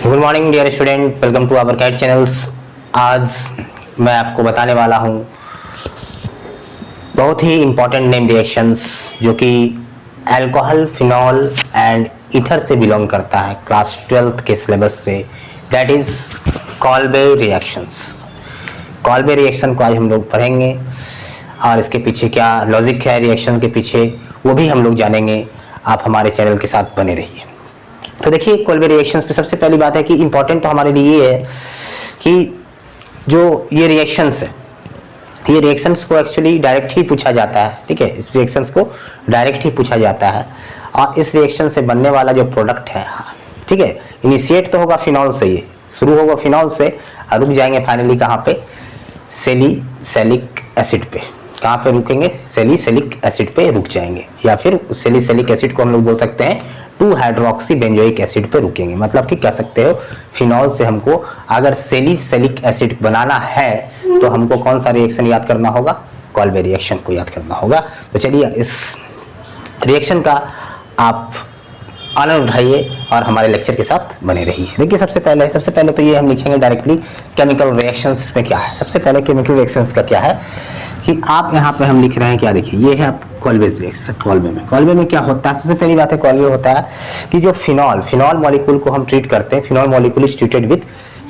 Good morning dear student, welcome to our guide channels. आज मैं आपको बताने वाला हूँ बहुत ही इम्पोर्टेंट नेम रिएक्शंस जो कि अल्कोहल, फिनॉल एंड ईथर से बिलोंग करता है क्लास 12th के सिलेबस से। That is Kolbe reactions. Kolbe reaction को आज हम लोग पढ़ेंगे और इसके पीछे क्या लॉजिक है रिएक्शन के पीछे वो भी हम लोग जानेंगे। आप हमारे चैनल के साथ बने रहिए। तो देखिए, कॉल्बे रिएक्शंस पे सबसे पहली बात है कि इंपॉर्टेंट तो हमारे लिए ये है कि जो ये रिएक्शंस है, ये रिएक्शंस को एक्चुअली डायरेक्ट ही पूछा जाता है। ठीक है, इस रिएक्शंस को डायरेक्ट ही पूछा जाता है और इस रिएक्शन से बनने वाला जो प्रोडक्ट है, ठीक है, इनिशिएट तो होगा फिनॉल से, ये शुरू होगा फिनॉल से और रुक जाएंगे फाइनली कहाँ पे, सैलिसिलिक एसिड पे। कहाँ पे रुकेंगे? सैलिसिलिक एसिड पे रुक जाएंगे, या फिर सैलिसिलिक एसिड को हम लोग बोल सकते हैं 2 हाइड्रोक्सी बेंजोइक एसिड पे रुकेंगे। मतलब कि कह सकते हो फिनॉल से हमको अगर सैलिसिलिक एसिड बनाना है तो हमको कौन सा रिएक्शन याद करना होगा? कॉल्बे रिएक्शन को याद करना होगा। तो चलिए इस रिएक्शन का आप आनंद उठाइए और हमारे लेक्चर के साथ बने रहिए। देखिए, सबसे पहले तो ये हम लिखेंगे डायरेक्टली केमिकल रिएक्शंस में क्या है। सबसे पहले केमिकल रिएक्शंस का क्या है कि आप यहाँ पे हम लिख रहे हैं, क्या देखिए, ये है आप कॉल्बे रिएक्शन। कॉल्बे में क्या होता है? सबसे पहली बात है कॉल्बे होता है कि जो फिनॉल मॉलिक्यूल को हम ट्रीट करते हैं, phenol molecule is treated with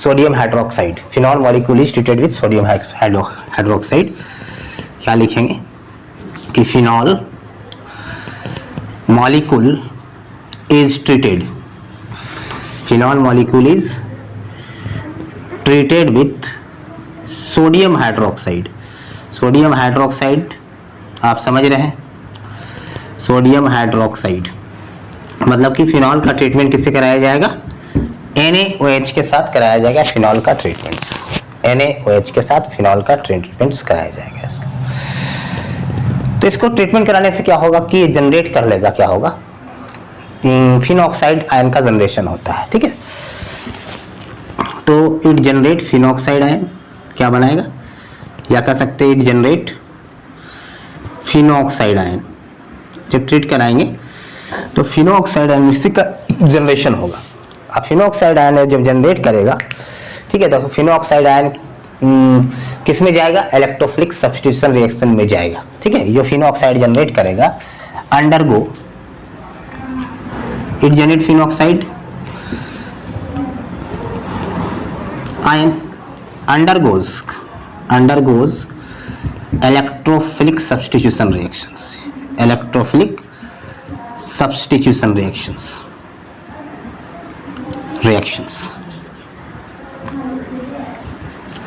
sodium hydroxide. Phenol molecule is treated with sodium hydroxide. क्या लिखेंगे कि phenol molecule is treated with sodium hydroxide. आप समझ रहे हैं, सोडियम हाइड्रोक्साइड मतलब कि फिनॉल का ट्रीटमेंट किससे कराया जाएगा? NaOH के साथ कराया जाएगा फिनॉल का ट्रीटमेंट्स। NaOH के साथ फिनॉल का ट्रीटमेंट्स कराया जाएगा इसका। तो इसको ट्रीटमेंट कराने से क्या होगा कि ये जनरेट कर लेगा, क्या होगा, फिनॉक्साइड आयन का जनरेशन होता है। ठीक है, तो इट जनरेट फिनॉक्साइड आयन, क्या बनाएगा, या कह सकते हैं इट जनरेट फिनॉक्साइड आयन। जब ट्रीट कराएंगे तो फिनॉक्साइड आयन का जनरेशन होगा। अब फिनॉक्साइड आयन जब जनरेट करेगा, ठीक है, तो फिनॉक्साइड आयन किस में जाएगा? इलेक्ट्रोफिलिक सब्स्टिट्यूशन रिएक्शन में जाएगा। ठीक है, जो फिनॉक्साइड जनरेट करेगा undergo it generate phenoxide ion undergoes electrophilic substitution reactions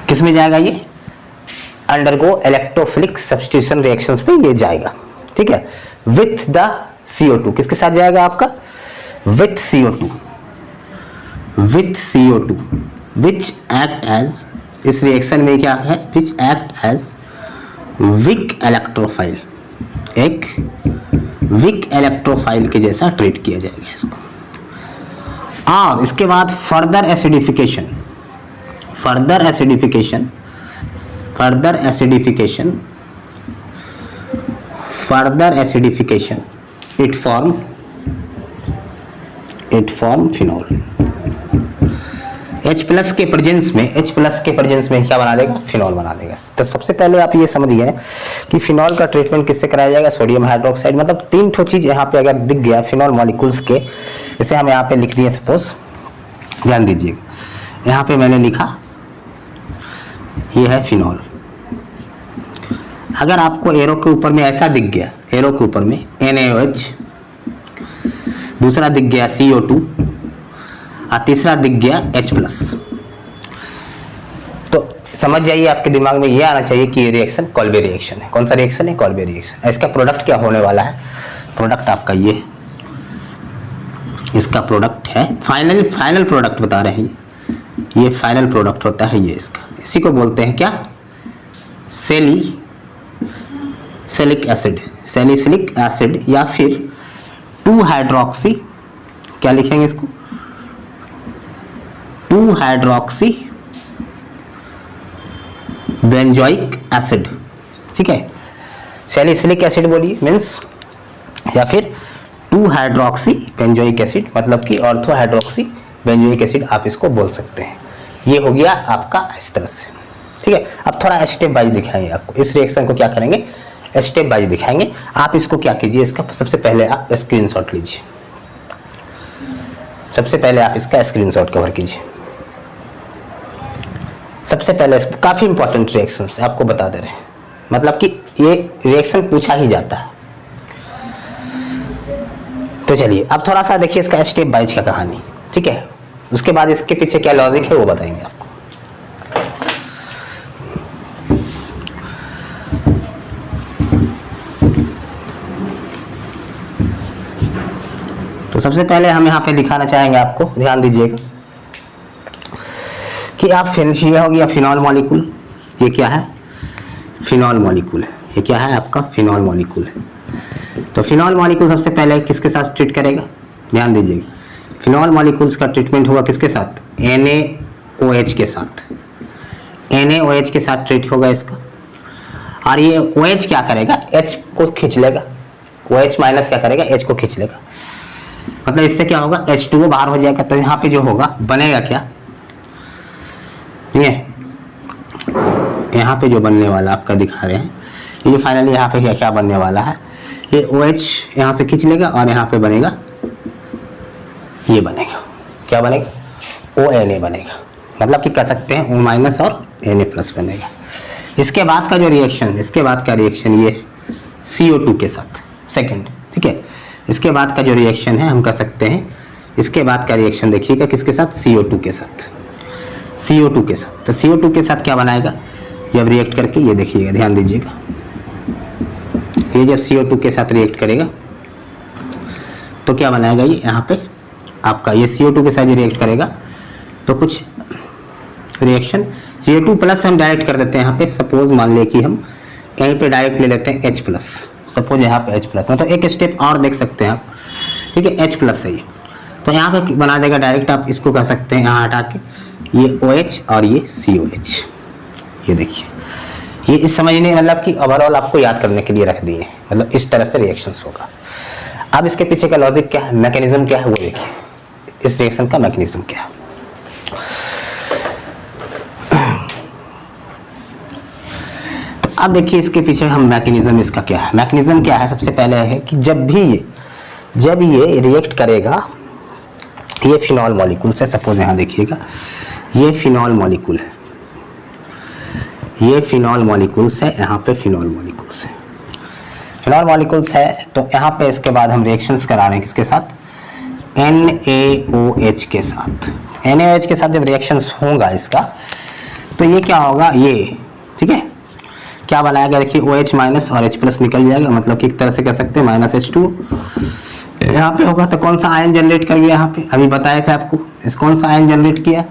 किस में जाएगा? ये अंडरगो इलेक्ट्रोफिलिक सब्स्टिट्यूशन रिएक्शंस पे ये जाएगा। ठीक है, विथ द CO2। किसके साथ जाएगा आपका? with CO2 which act as, इस रिएक्शन में क्या है, which act as weak electrophile, एक weak electrophile के जैसा ट्रीट किया जाएगा इसको। और इसके बाद further acidification it form phenol. H plus के प्रेजेंस में क्या बना देगा? फिनॉल बना देगा। तो सबसे पहले आप ये समझ गए कि फिनॉल का ट्रीटमेंट किससे कराया जाएगा? Sodium hydroxide. मतलब 3 ठो चीज यहाँ पे अगर दिख गया फिनॉल मॉलिक्यूल्स के, जैसे हम यहाँ पे लिख दिए, सपोज ध्यान दीजिएगा, यहाँ पे मैंने लिखा ये है फिनॉल। अगर आपको एरो के ऊपर में ऐसा दिख गया, एरो के ऊपर में NaOH, दूसरा दिख गया CO2 और तीसरा दिख गया H+, तो समझ जाइए, आपके दिमाग में ये आना चाहिए कि ये रिएक्शन कॉल्बे रिएक्शन है। कौन सा रिएक्शन है? Kolbe reaction. इसका प्रोडक्ट क्या होने वाला है? प्रोडक्ट आपका ये, इसका प्रोडक्ट है, फाइनल प्रोडक्ट बता रहे हैं, ये फाइनल प्रोडक्ट होता है ये इसका। इसी को बोलते हैं क्या? सैलिसिलिक एसिड या फिर 2 हाइड्रोक्सी, क्या लिखेंगे इसको? 2 हाइड्रोक्सी बेंजोइक एसिड। ठीक है, सैलिसिलिक एसिड बोलिए मीन्स, या फिर 2 हाइड्रोक्सी बेंजोइक एसिड मतलब कि ऑर्थो हाइड्रोक्सी बेंजोइक एसिड आप इसको बोल सकते हैं। ये हो गया आपका इस तरह से, ठीक है। अब थोड़ा स्टेप वाइज दिखाएंगे आपको, इस रिएक्शन को क्या करेंगे, स्टेप वाइज दिखाएंगे। आप इसको क्या कीजिए, इसका सबसे पहले आप स्क्रीनशॉट लीजिए, सबसे पहले आप इसका स्क्रीनशॉट कवर कीजिए। सबसे पहले काफी इंपॉर्टेंट रिएक्शंस आपको बता दे रहे हैं, मतलब कि ये रिएक्शन पूछा ही जाता है। तो चलिए अब थोड़ा सा देखिए इसका स्टेप वाइज का कहानी, ठीक है। उसके बाद इसके पीछे क्या लॉजिक है वो बताएंगे आपको। तो सबसे पहले हम यहाँ पे दिखाना चाहेंगे आपको, ध्यान दीजिएगा कि आप ये हो गया फिनॉल मॉलिक्यूल, ये क्या है, फिनॉल मॉलिक्यूल है। ये क्या है आपका, फिनॉल मॉलिक्यूल है। तो फिनॉल मॉलिक्यूल सबसे पहले किसके साथ ट्रीट करेगा, ध्यान दीजिएगा। फिनॉल मॉलिक्यूल्स का ट्रीटमेंट होगा किसके साथ, NaOH के साथ। NaOH के साथ ट्रीट होगा इसका, और ये OH क्या करेगा, H को खींच लेगा। OH माइनस क्या करेगा, H को खींच लेगा। मतलब इससे क्या होगा, H2O बाहर हो जाएगा। तो यहाँ पे जो होगा बनेगा क्या, ये यहाँ पे जो बनने वाला आपका दिखा रहे हैं, ये फाइनली यहाँ पे क्या क्या बनने वाला है, ये OH यहाँ से खींच लेगा और यहाँ पे बनेगा, ये बनेगा, क्या बनेगा, ONA बनेगा। मतलब कि कह सकते हैं O माइनस और Na प्लस बनेगा। इसके बाद का जो रिएक्शन, इसके बाद का रिएक्शन ये CO2 के साथ सेकंड, ठीक है। इसके बाद का जो रिएक्शन है हम कह सकते हैं, इसके बाद का रिएक्शन देखिएगा किसके साथ, CO2 के साथ, CO2 के साथ। तो CO2 के साथ क्या बनाएगा जब रिएक्ट करके, ये देखिएगा, ध्यान दीजिएगा, ये जब CO2 के साथ रिएक्ट करेगा तो क्या बनाएगा, ये यहाँ पे आपका ये CO2 के साथ रिएक्ट करेगा तो कुछ रिएक्शन CO2 प्लस हम डायरेक्ट कर देते हैं यहाँ पे। सपोज मान ले कि हम यहीं पे डायरेक्ट ले लेते हैं H प्लस, सपोज यहाँ पे H प्लस, तो एक स्टेप और देख सकते हैं आप, ठीक है, H प्लस है ये। तो यहाँ पे बना देगा डायरेक्ट, आप इसको कर सकते हैं यहाँ हटा के, ये OH और ये COH। ये देखिए, ये इस समझने मतलब कि ओवरऑल आपको याद करने के लिए रख दिए, मतलब इस तरह से रिएक्शंस होगा। अब इसके पीछे का लॉजिक क्या है, मैकेनिज्म क्या है वो देखिए, इस रिएक्शन का मैकेनिज्म क्या है। तो अब देखिए इसके पीछे हम मैकेनिज्म इसका क्या है। मैकेनिज्म क्या है, सबसे पहले है कि जब ये रिएक्ट करेगा ये फिनॉल मॉलिक्यूल से, सपोज यहाँ देखिएगा ये फिनॉल मॉलिक्यूल है, ये फिनॉल मॉलिक्यूल्स है, यहाँ पे फिनॉल मॉलिक्यूल्स है, फिनॉल मॉलिक्यूल्स है। तो यहाँ पे इसके बाद हम रिएक्शंस करा रहे हैं किसके साथ, NaOH के साथ। NaOH के साथ जब रिएक्शंस होगा इसका तो ये क्या होगा, ये ठीक है, क्या बनाएगा, देखिए OH माइनस और H प्लस निकल जाएगा, मतलब कि एक तरह से कह सकते हैं माइनस H2 यहाँ पे होगा। तो कौन सा आयन जनरेट कर गया यहाँ पे, अभी बताया था आपको, इस कौन सा आयन जनरेट किया,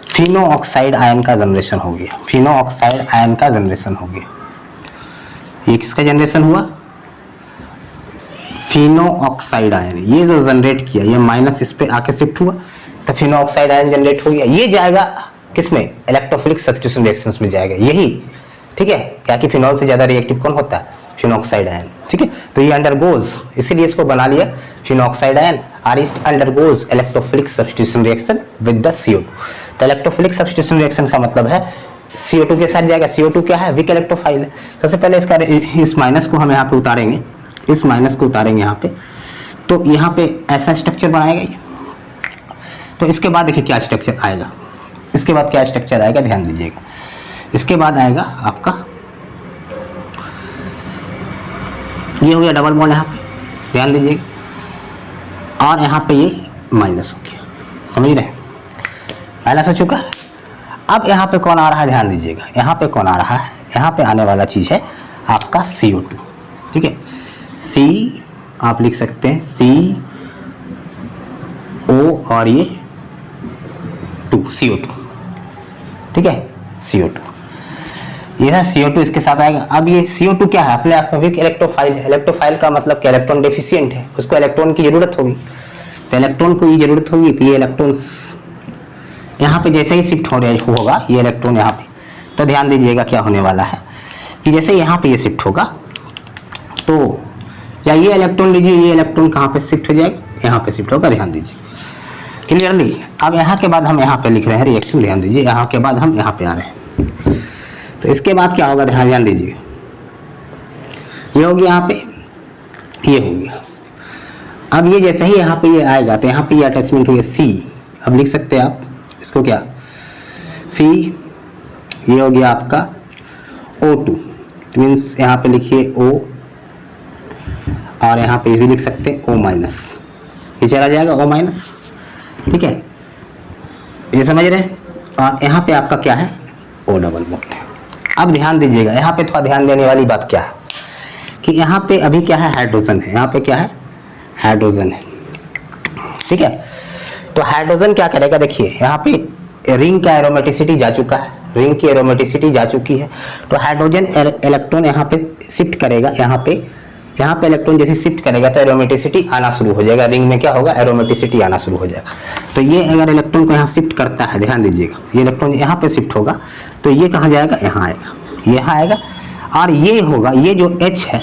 फिनो ऑक्साइड आयन का जनरेशन हो गया, फिनो ऑक्साइड आयन का जनरेशन हो गया। ये किसका जनरेशन हुआ, फिनो ऑक्साइड आयन, ये जो जनरेट किया, ये माइनस इस पे आके शिफ्ट हुआ तो फिनो ऑक्साइड आयन जनरेट हो गया। ये जाएगा किसमें, इलेक्ट्रोफिलिक सब्स्टिट्यूशन रिएक्शंस में जाएगा यही, ठीक है। क्या कि फिनॉल से ज्यादा रिएक्टिव कौन होता है, फिनोक्साइड आयन, ठीक है। तो ये अंडरगोज, इसीलिए इसको बना लिया फिनोक्साइड आयन, और it undergoes electrophilic substitution reaction with the CO2। तो इलेक्ट्रोफिलिक सब्स्टिट्यूशन रिएक्शन का मतलब है CO2 के साथ जाएगा। CO2 क्या है, वीक इलेक्ट्रोफाइल है। सबसे पहले इसका इस माइनस को हम यहाँ पे उतारेंगे, इस माइनस को उतारेंगे यहाँ पे, तो यहाँ पे ऐसा स्ट्रक्चर बनाएगा ये। तो इसके बाद देखिए क्या स्ट्रक्चर आएगा, इसके बाद क्या स्ट्रक्चर आएगा, ध्यान दीजिएगा। इसके बाद आएगा आपका, ये हो गया डबल बॉन्ड यहाँ पे, ध्यान दीजिएगा, और यहाँ पे ये माइनस हो गया, समझ रहे हैं, माइनस हो चुका है। अब यहाँ पे कौन आ रहा है, ध्यान दीजिएगा, यहाँ पे कौन आ रहा है, यहाँ पे आने वाला चीज है आपका CO2, ठीक है। C आप लिख सकते हैं CO और ये 2 CO2, ठीक है, CO2, ये है CO2, इसके साथ आएगा। अब ये CO2 क्या है, अपने आप में वीक इलेक्ट्रोफाइल है। इलेक्ट्रोफाइल का मतलब क्या, इलेक्ट्रॉन डेफिशिएंट है, उसको इलेक्ट्रॉन की जरूरत होगी। तो इलेक्ट्रॉन को ये जरूरत होगी, तो ये इलेक्ट्रॉन्स यहाँ पे जैसे ही शिफ्ट हो रहा होगा ये इलेक्ट्रॉन यहाँ पे, तो ध्यान दीजिएगा क्या होने वाला है कि जैसे यहाँ पे ये शिफ्ट होगा तो या ये इलेक्ट्रॉन लीजिए, ये इलेक्ट्रॉन कहाँ पे शिफ्ट हो जाएगा, यहाँ पे शिफ्ट होगा। ध्यान दीजिए क्लियरली। अब यहाँ के बाद हम यहाँ पे लिख रहे हैं रिएक्शन, ध्यान दीजिए, यहाँ के बाद हम यहाँ पे आ रहे हैं। तो इसके बाद क्या होगा, ध्यान दीजिए, ये होगी यहाँ पे, ये हो गया। अब ये जैसे ही यहाँ पे ये आएगा तो यहाँ पे ये अटैचमेंट हो गया C। अब लिख सकते हैं आप इसको क्या, C, ये हो गया आपका O2, मीन्स यहाँ पे लिखिए O, और यहाँ पे भी लिख सकते हैं O-, ये चला जाएगा O-, ठीक है, ये समझ रहे हैं। और यहाँ पे आपका क्या है, O डबल बॉन्ड है। अब ध्यान दीजिएगा, यहाँ पे थोड़ा ध्यान देने वाली बात क्या है कि यहाँ पे अभी क्या है, हाइड्रोजन है, यहाँ पे क्या है, हाइड्रोजन है, ठीक है। तो हाइड्रोजन क्या करेगा, देखिए यहाँ पे रिंग का एरोमेटिसिटी जा चुका है, रिंग की एरोमेटिसिटी जा चुकी है, तो हाइड्रोजन इलेक्ट्रॉन यहाँ पे शिफ्ट करेगा, यहाँ पे इलेक्ट्रॉन जैसे शिफ्ट करेगा तो एरोमेटिसिटी आना शुरू हो जाएगा, रिंग में क्या होगा, एरोमेटिसिटी आना शुरू हो जाएगा। तो ये अगर इलेक्ट्रॉन को यहाँ शिफ्ट करता है, ध्यान दीजिएगा, ये इलेक्ट्रॉन यहाँ पे शिफ्ट होगा तो ये कहाँ जाएगा, यहाँ आएगा, यहाँ आएगा, और ये होगा, ये जो H है,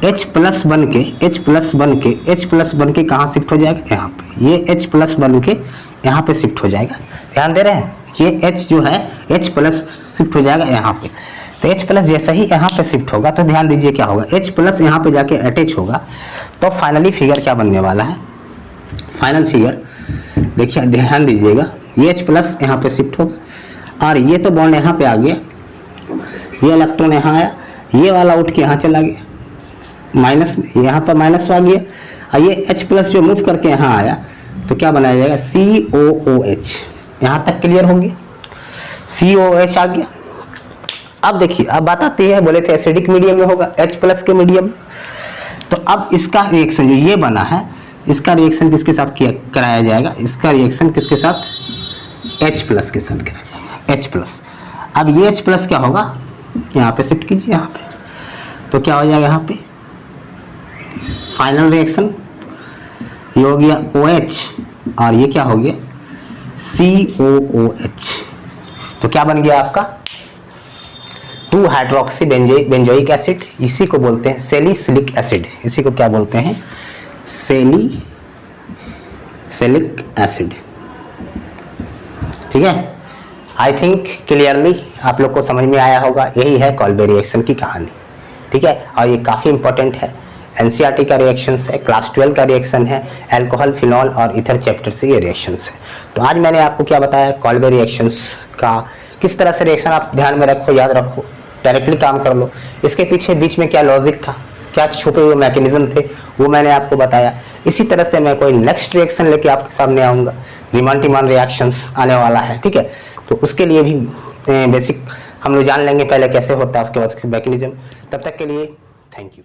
H प्लस बन के कहाँ शिफ्ट हो जाएगा, यहाँ पे, ये H प्लस बन के यहाँ पे शिफ्ट हो जाएगा। ध्यान दे रहे हैं, ये H जो है H प्लस शिफ्ट हो जाएगा यहाँ पे। तो H प्लस जैसे ही यहाँ पे शिफ्ट होगा तो ध्यान दीजिए क्या होगा, H प्लस यहाँ पे जाके अटैच होगा, तो फाइनली फिगर क्या बनने वाला है, फाइनल फिगर देखिए, ध्यान दीजिएगा, ये H प्लस यहाँ पे शिफ्ट होगा, और ये तो बॉन्ड यहाँ पे आ गया, ये इलेक्ट्रॉन यहाँ आया, ये वाला उठ के यहाँ चला गया, माइनस, यहाँ पर माइनस आ गया, और ये H प्लस जो मूव करके यहाँ आया तो क्या बनाया जाएगा, COOH। यहाँ तक क्लियर हो गया, COOH आ गया। अब देखिए, अब बात आती है, बोले थे एसिडिक मीडियम में होगा, H प्लस के मीडियम में, तो अब इसका रिएक्शन जो ये बना है, इसका रिएक्शन किसके साथ कराया जाएगा, इसका रिएक्शन किसके साथ, H प्लस के साथ कराया जाएगा, H प्लस। अब ये H प्लस क्या होगा, यहाँ पे शिफ्ट कीजिए, यहाँ पे, तो क्या हो जाएगा, यहाँ पे फाइनल रिएक्शन, ये हो गया OH, और ये क्या हो गया, COOH। तो क्या बन गया आपका 2 हाइड्रोक्सी बेंजोइक एसिड, इसी को बोलते हैं सैलिसिलिक एसिड, इसी को क्या बोलते हैं, सैलिसिलिक एसिड, ठीक है। आई थिंक क्लियरली आप लोग को समझ में आया होगा, यही है कॉल्बे रिएक्शन की कहानी, ठीक है। और ये काफ़ी इंपॉर्टेंट है, एनसीईआरटी का रिएक्शंस है, क्लास 12 का रिएक्शन है, अल्कोहल, फिनॉल और ईथर चैप्टर से ये रिएक्शंस है। तो आज मैंने आपको क्या बताया, कॉल्बे रिएक्शंस का किस तरह से रिएक्शन आप ध्यान में रखो, याद रखो, डायरेक्टली काम कर लो, इसके पीछे बीच में क्या लॉजिक था, क्या छुपे हुए मैकेनिज्म थे, वो मैंने आपको बताया। इसी तरह से मैं कोई नेक्स्ट रिएक्शन लेके आपके सामने आऊँगा, रीमान टीमान रिएक्शंस आने वाला है, ठीक है। तो उसके लिए भी बेसिक हम लोग जान लेंगे पहले कैसे होता है, उसके बाद मैकेनिज्म। तब तक के लिए थैंक यू।